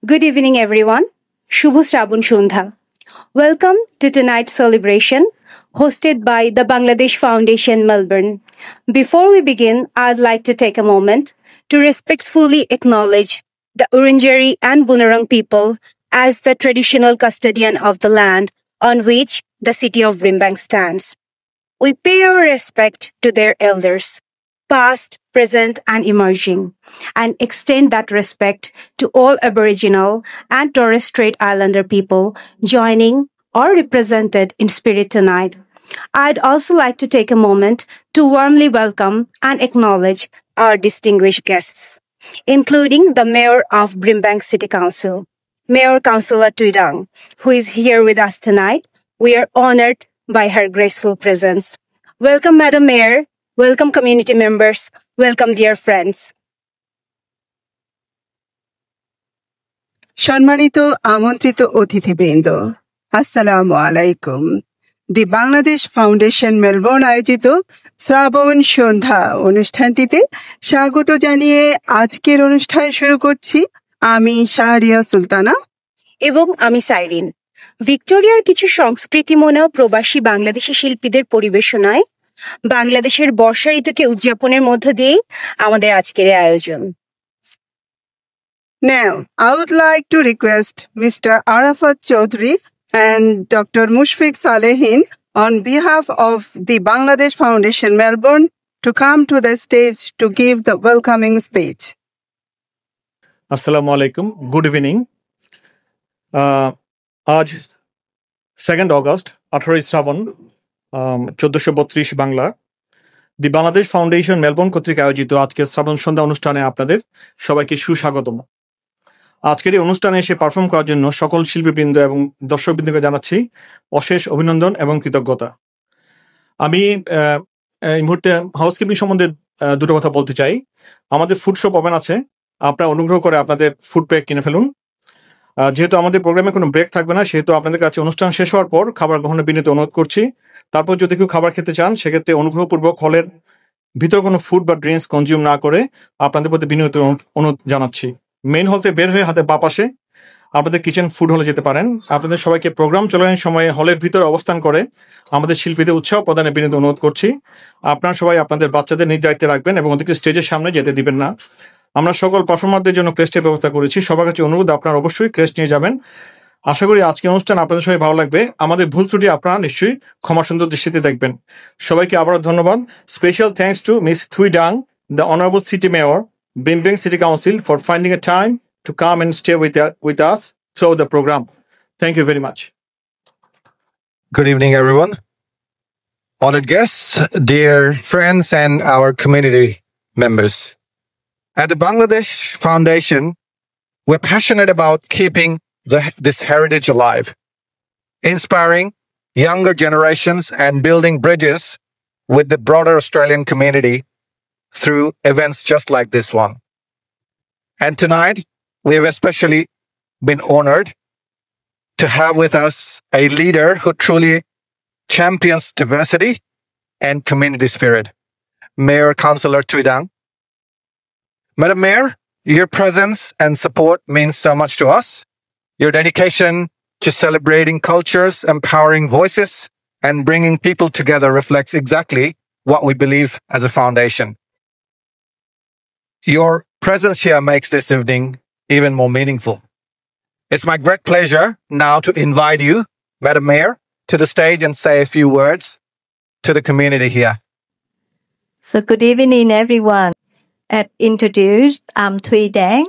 Good evening, everyone. Shubho Shrabon Shundha. Welcome to tonight's celebration, hosted by the Bangladesh Foundation, Melbourne. Before we begin, I'd like to take a moment to respectfully acknowledge the Urunjeri and Bunurong people as the traditional custodian of the land on which the city of Brimbank stands. We pay our respect to their elders, past, present, and emerging, and extend that respect to all Aboriginal and Torres Strait Islander people joining or represented in spirit tonight. I'd also like to take a moment to warmly welcome and acknowledge our distinguished guests, including the Mayor of Brimbank City Council, Mayor Councillor Tuidang, who is here with us tonight. We are honored by her graceful presence. Welcome, Madam Mayor. Welcome, community members. Welcome, dear friends. সম্মানিত আমন্ত্রিত অতিথিবৃন্দ, আসসালামু আলাইকুম। দি Bangladesh foundation Melbourne আয়োজিত শ্রাবণ সন্ধ্যা অনুষ্ঠানটিতে স্বাগত জানিয়ে আজকের অনুষ্ঠান শুরু করছি। আমি শাহরিয়া সুলতানা এবং আমি সাইরিন। ভিক্টোরিয়ার কিছু সংস্কৃতিমনা প্রবাসী বাংলাদেশি শিল্পীদের পরিবেশনায় বাংলাদেশের বর্ষা ঋতুকে উদযাপনের মধ্য দিয়েই আমাদের আজকের আয়োজন। Now, I would like to request Mr. Arafat Chaudhry and Dr. Mushfiq Salehin on behalf of the Bangladesh Foundation Melbourne to come to the stage to give the welcoming speech. Assalamu alaikum. Good evening. আজ 2nd August 18 শ্রাবণ 1432 বাংলা দি Bangladesh foundation Melbourne কর্তৃক আয়োজিত আজকের শ্রাবণ সন্ধ্যা অনুষ্ঠানে আপনাদের সবাইকে সুস্বাগতম। আজকের এই অনুষ্ঠানে এসে পারফর্ম করার জন্য সকল শিল্পীবৃন্দ এবং দর্শকবৃন্দকে জানাচ্ছি অশেষ অভিনন্দন এবং কৃতজ্ঞতা। আমি এই মুহূর্তে হাউসকিপিং সম্বন্ধে দুটো কথা বলতে চাই। আমাদের ফুড শপ ওপেন আছে, আপনারা অনুগ্রহ করে আপনাদের ফুড প্যাক কিনে ফেলুন। যেহেতু আমাদের প্রোগ্রামে কোনো ব্রেক থাকবে না, সেহেতু আপনাদের কাছে অনুষ্ঠান শেষ হওয়ার পর খাবার গ্রহণের বিনীত অনুরোধ করছি। তারপর যদি কেউ খাবার খেতে চান, সেক্ষেত্রে অনুগ্রহপূর্বক হলের ভিতরে কোনো ফুড বা ড্রিঙ্কস কনজিউম না করে আপনাদের প্রতি বিনীত অনুরোধ জানাচ্ছি। মেইন হল থেকে বের হয়ে হাতে বাঁ পাশে আপনাদের কিচেন ফুড হলে যেতে পারেন। আপনাদের সবাইকে প্রোগ্রাম চলাকালীন সময়ে হলের ভিতরে অবস্থান করে আমাদের শিল্পীদের উৎসাহ প্রদানের বিনীত অনুরোধ করছি। আপনারা সবাই আপনাদের বাচ্চাদের নিজ দায়িত্বে রাখবেন এবং ওদেরকে স্টেজের সামনে যেতে দিবেন না। আমরা সকল পারফর্মারদের জন্য ক্রেস্টের ব্যবস্থা করেছি। সবার কাছে অনুরোধ, আপনারা অবশ্যই ক্রেস্ট নিয়ে যাবেন। আশা করি আজকের অনুষ্ঠান আপনাদের সবাই ভালো লাগবে। আমাদের ভুল ত্রুটি আপনারা নিশ্চয়ই ক্ষমা সুন্দর দৃষ্টিতে দেখবেন। সবাইকে আবারও ধন্যবাদ। Special thanks to miss Thuy Dang, the honourable city mayor, Brimbank City Council, for finding a time to come and stay with us throughout the program. Thank you very much. Good evening, everyone. Honored guests, dear friends, and our community members. At the Bangladesh Foundation, we're passionate about keeping this heritage alive, inspiring younger generations and building bridges with the broader Australian community through events just like this one. And tonight, we have especially been honored to have with us a leader who truly champions diversity and community spirit, Mayor Councillor Tuidang. Madam Mayor, your presence and support means so much to us. Your dedication to celebrating cultures, empowering voices, and bringing people together reflects exactly what we believe as a foundation. Your presence here makes this evening even more meaningful. It's my great pleasure now to invite you, Madam Mayor, to the stage and say a few words to the community here. So good evening, everyone. As introduced, I'm Thuy Dang.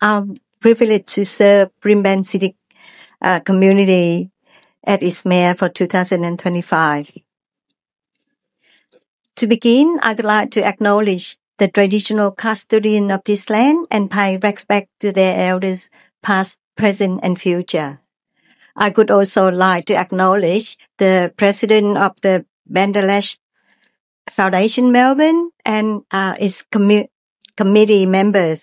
I'm privileged to serve Brimbank City community as its mayor for 2025. To begin, I would like to acknowledge the traditional custodian of this land and pay respect to their elders, past, present, and future. I would also like to acknowledge the president of the Bangladesh Foundation Melbourne and its committee members,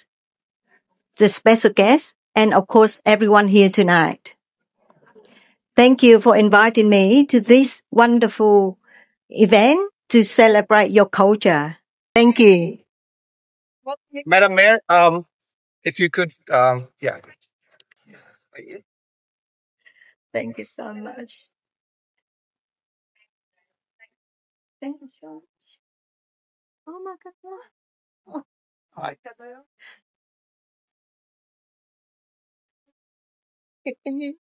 the special guests, and of course everyone here tonight. Thank you for inviting me to this wonderful event to celebrate your culture. Thank you. Madam Mayor, if you could, Thank you so much. Thank you so much. Oh my God. Hi. Can you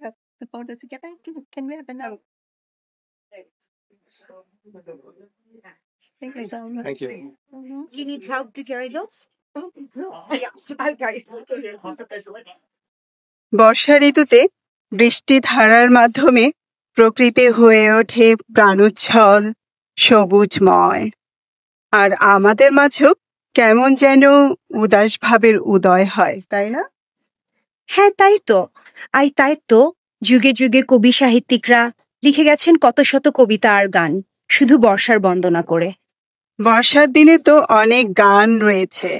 have the photo together? Can we have another? Thank you so much. Thank you. You need help to carry those? Yeah, I'll carry it. বর্ষা ঋতুতে বৃষ্টি ধারার মাধ্যমে প্রকৃতি হয়ে ওঠে প্রাণোচ্ছল সবুজময় আর আমাদের মাঝেও কেমন যেন উদাস ভাবের উদয় হয় তাই না হ্যাঁ তাই তো যুগে যুগে কবি সাহিত্যিকরা লিখে গেছেন কত শত কবিতা আর গান শুধু বর্ষার বন্দনা করে বর্ষার দিনে তো অনেক গান রয়েছে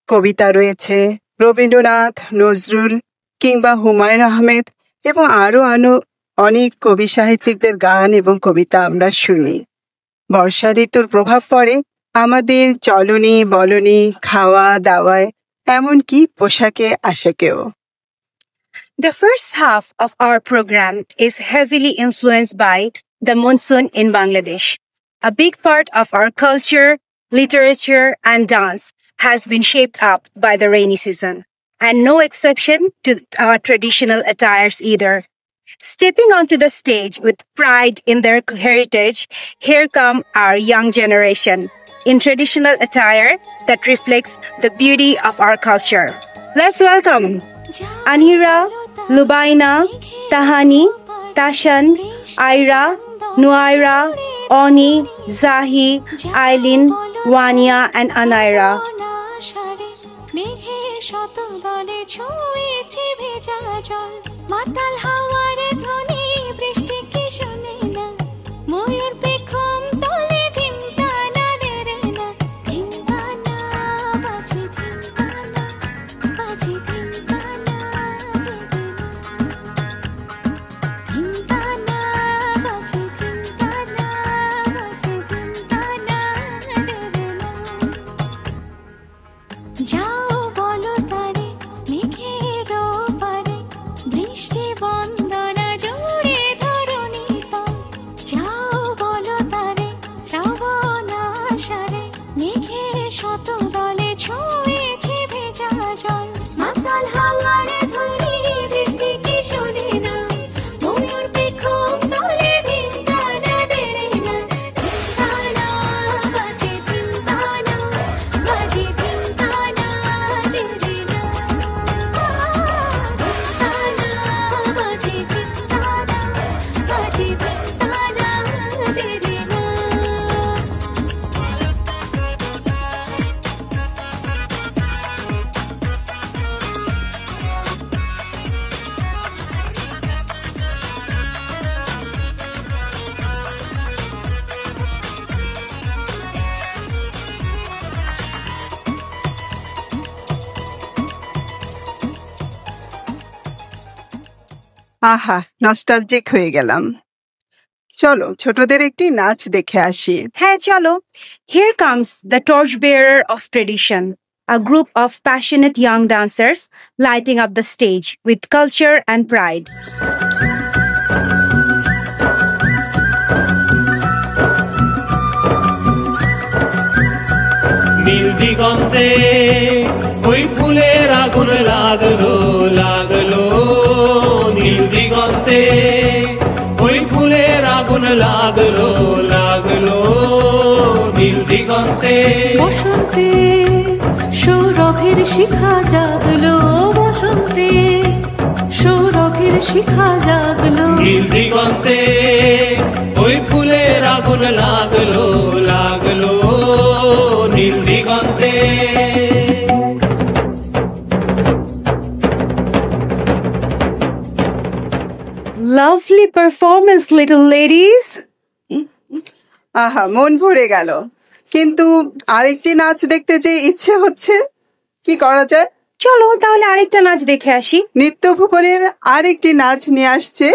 কবিতা রয়েছে রবীন্দ্রনাথ নজরুল কিংবা হুমায়ুন আহমেদ এবং আরো অনেক কবি সাহিত্যিকদের গান এবং কবিতা আমরা শুনি বর্ষা ঋতুর প্রভাব পড়ে আমাদের চলনি বলনি খাওয়া দাওয়ায় এমনকি পোশাকে আশাকেও The first half of our program is heavily influenced by the monsoon in Bangladesh. A big part of our culture, literature, and dance has been shaped up by the rainy season, and no exception to our traditional attires either. Stepping onto the stage with pride in their heritage, here come our young generation in traditional attire that reflects the beauty of our culture. Let's welcome Anira, Lubaina, Tahani, Tashan, Aira, Nuaira, Oni, Zahi, Ailin, Wania, and Anaira. আহা nostalgic হয়ে গেলাম চলো ছোটদের একটি নাচ দেখে আসি Hey chalo, here comes the torchbearer of tradition, a group of passionate young dancers lighting up the stage with culture and pride. নীল দিগন্তে ওই ফুলের আগুন লাগলো লাগলো নীল দিগন্তে ওই ফুলের আগুন লাগলো লাগলো নীল দিগন্তে বসন্তে সৌরভের শিখা জাগলো বসন্তে সৌরভের শিখা জাগলো নীল দিগন্তে ওই ফুলের আগুন লাগলো লাগলো নীল দিগন্তে Lovely performance, little ladies. আহা মন ভরে গেল কিন্তু আরেকটি নাচ দেখতে যে ইচ্ছে হচ্ছে কি করা যায় চলো তাহলে আরেকটা নাচ দেখে আসি নৃত্য ভুবনের আরেকটি নাচ নিয়ে আসছে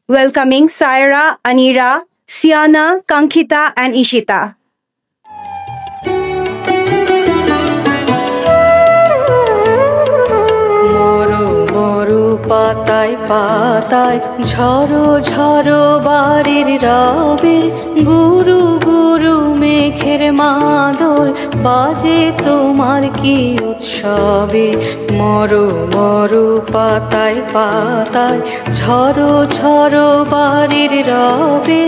Welcoming Saira, Anira, Siana, Kankita, and Ishita. মরো মরো পাতায় পাতায় ঝড়ো ঝড়ো বাড়ির রবে গুরু গুরু মেঘের মাদল বাজে তোমার কি উৎসবে মরো মরো পাতায় পাতায় ঝড়ো ঝড়ো বাড়ির রবে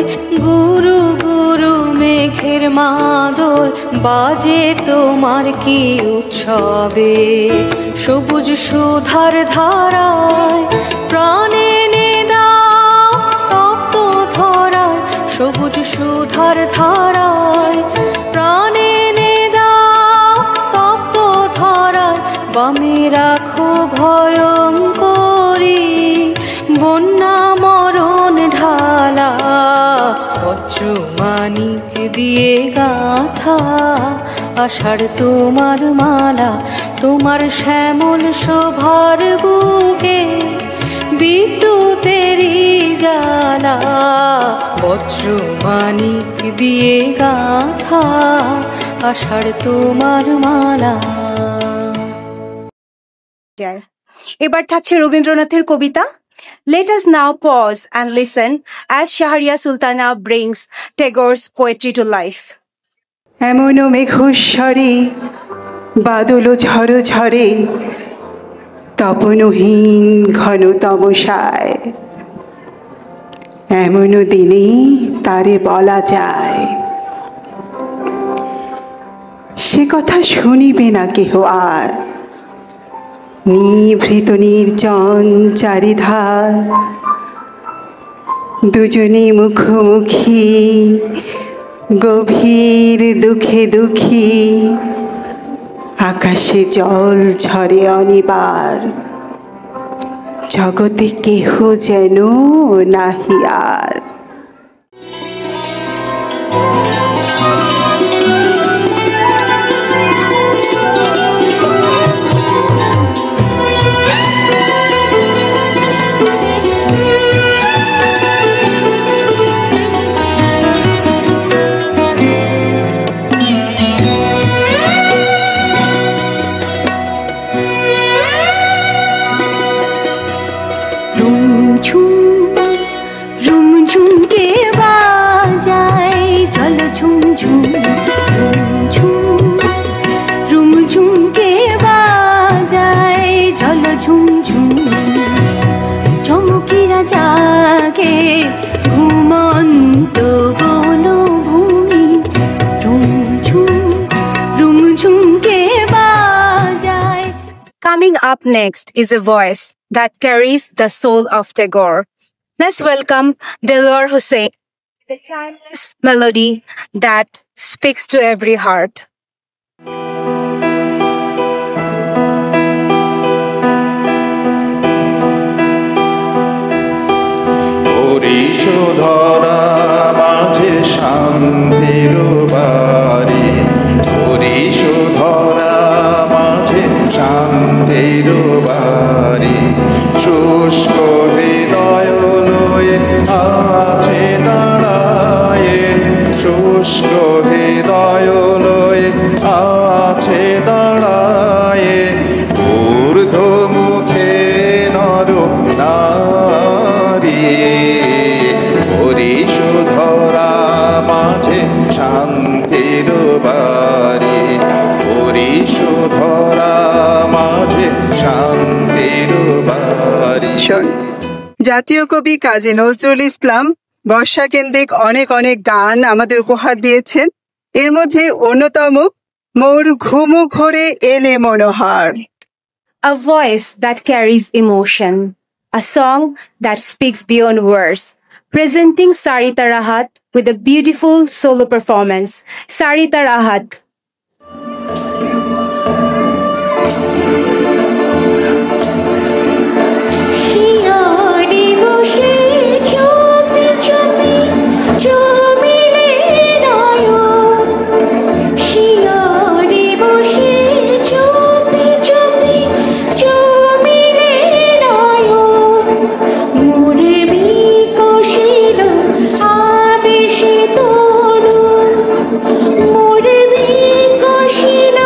গুরু গুরু মেঘের মাদল বাজে তোমার কি উৎসবে সবুজ সুধার ধারায় প্রাণে এনে দাও তপ্ত ধরায় সবুজ সুধার ধারায় প্রাণে এনে দাও তপ্ত ধরায় বামে রাখো ভয়ঙ্করী বন্যা মরণ ঢালা বজ্র মানিক দিয়ে গাথা আষাঢ় তোমার মালা তোমার শ্যামল শোভার বুকে বিদ্যুতেরই জ্বালা বজ্র মানিক দিয়ে গাথা আষাঢ় তোমার মালা। এবার থাকছে রবীন্দ্রনাথের কবিতা। Let us now pause and listen as Shahriar Sultana brings Tagore's poetry to life. এমন মেঘস্বরে বাদল ঝড় ঝরে তপনহীন ঘন তমসায় এমন দিনে তারে বলা যায় সে কথা শুনিবে না কেহ আর নিভৃত নির্জন চারিধার দুজনে মুখোমুখি গভীর দুঃখে দুঃখী আকাশে জল ঝরে অনিবার জগতে কেহ যেন নাহি আর। Coming up next is a voice that carries the soul of Tagore. Let's welcome Dilwar Hussain, the timeless melody that speaks to every heart. হরিশোধরা মাঝে শান্তির বাড়ি হরিশোধরা মাঝে শান্তির বাড়ি শুষ্ক হৃদয় লয়ে আছে দাঁড়ায়ে শুষ্ক হৃদয় লয়ে আছে দাঁড়ায়ে ঊর্ধ্ব মুখে নর নারী হরিশোধরা মাঝে শান্তির বাড়ি হরিশোধরা মাঝে শান্তির বাড়ি। জাতীয় কবি কাজী নজরুল ইসলাম বর্ষা কেন্দ্রিক অনেক অনেক গান আমাদের উপহার দিয়েছেন। এর মধ্যে অন্যতম মোর ঘুমু ঘোরে এলে মনোহর। A voice that carries emotion, a song that speaks beyond words. Presenting Sarita Rahat with a beautiful solo performance. Sarita Rahat. More বিকশিল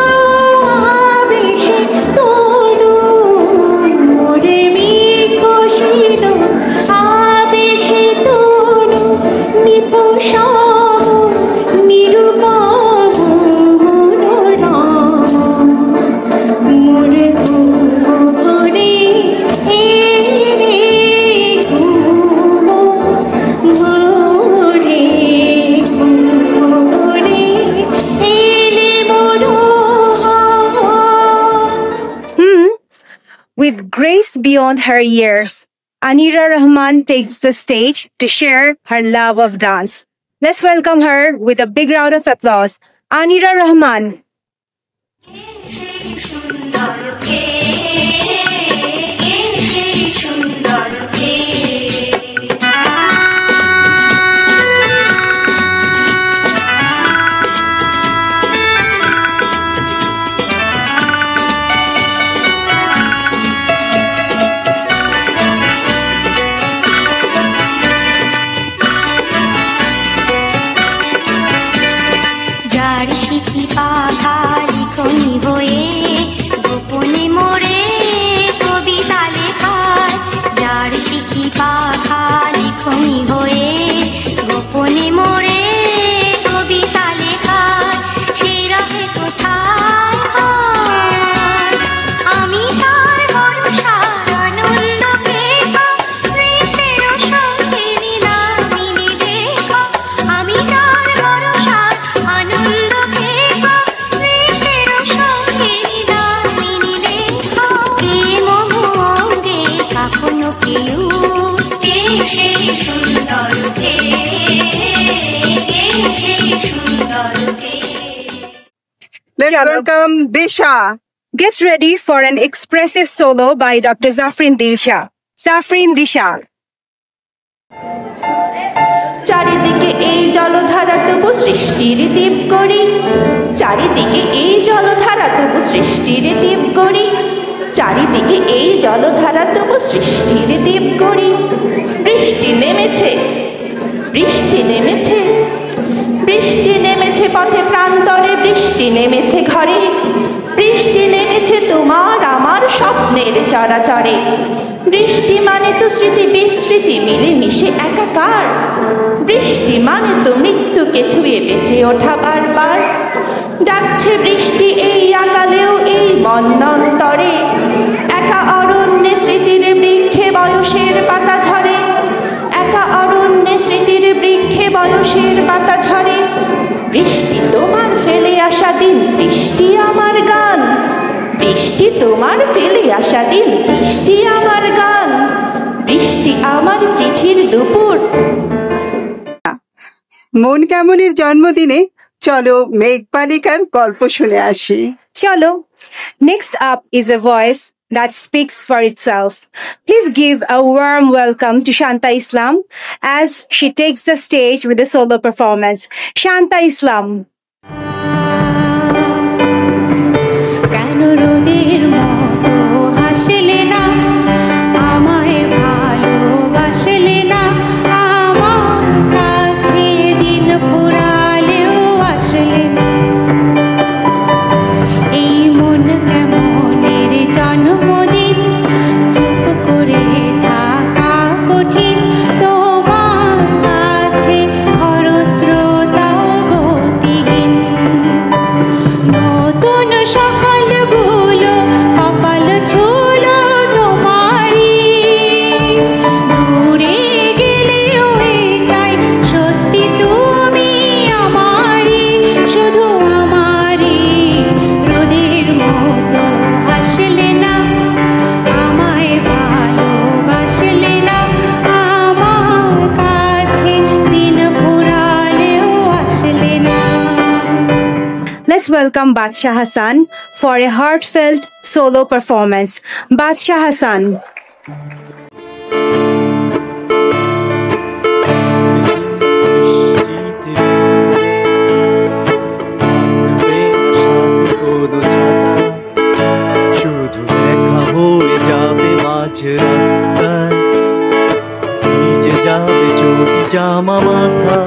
With grace beyond her years, Anira Rahman takes the stage to share her love of dance. Let's welcome her with a big round of applause. Anira Rahman. Let's welcome Disha. Get ready for an expressive solo by Dr. Zafrin Disha. Zafrin Disha. চারিদিকে এই জলধারা তবু সৃষ্টির দ্বীপ করি, চারিদিকে এই জলধারা তবু সৃষ্টির দ্বীপ করি, চারিদিকে এই জলধারা তবু সৃষ্টির দ্বীপ করি। বৃষ্টি নেমেছে, বৃষ্টি নেমেছে, বৃষ্টি নেমেছে পথে প্রান্তরে, বৃষ্টি নেমেছে ঘরে, বৃষ্টি নেমেছে তোমার আমার স্বপ্নের চরাচরে। বৃষ্টি মানে তো স্মৃতি বিস্মৃতি মিলেমিশে একাকার, বৃষ্টি মানে তো মৃত্যুকে ছুঁয়ে বেঁচে ওঠা বারবার। ডাকছে বৃষ্টি এই আকালেও এই মন্বন্তরে, একা অরণ্যে স্মৃতির বৃক্ষে বয়সের পাতা ঝরে, একা অরণ্যে স্মৃতির বৃক্ষে বয়সের পাতা ঝরে। বৃষ্টি তোমার ফেলে আসা দিন, বৃষ্টি আমার গান, বৃষ্টি তোমার ফেলে আসা দিন, বৃষ্টি আমার গান, বৃষ্টি আমার চিঠির দুপুর। মন কেমনের জন্মদিনে চলো মেঘবালিকার গল্প শুনে আসি। Chalo. Next up is a voice that speaks for itself. Please give a warm welcome to Shanta Islam as she takes the stage with a solo performance. Shanta Islam. Let's welcome Badshah Hassan for a heartfelt solo performance. Badshah Hassan. জামা মাথা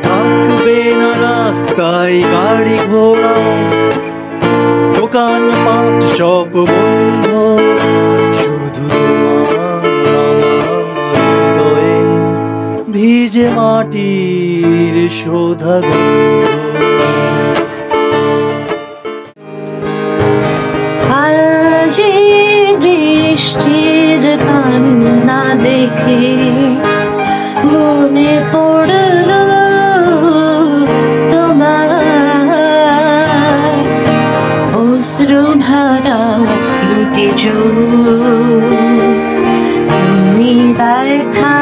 থাকবে না রাস্তায় গাড়ি ঘোড়া, দোকান পাট সব বন্ধ, শুধু তোমার আমার হৃদয়ে ভিজে মাটির শোধা গন্ধ। আজ বৃষ্টির কান্না দেখে মনে পড়ল তোমার, অশ্রু ধারা লুটে তুমি দেখা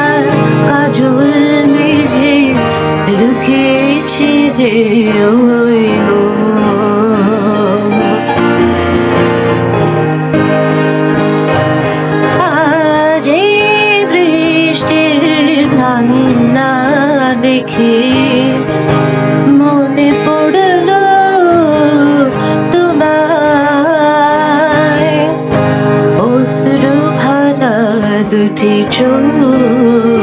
কাজল মেঘে লুকিয়েছিলে ওই আজ বৃষ্টির কান্না দেখে মনে পড়ল তোমায় অশ্রু ভরা দুটি চোখ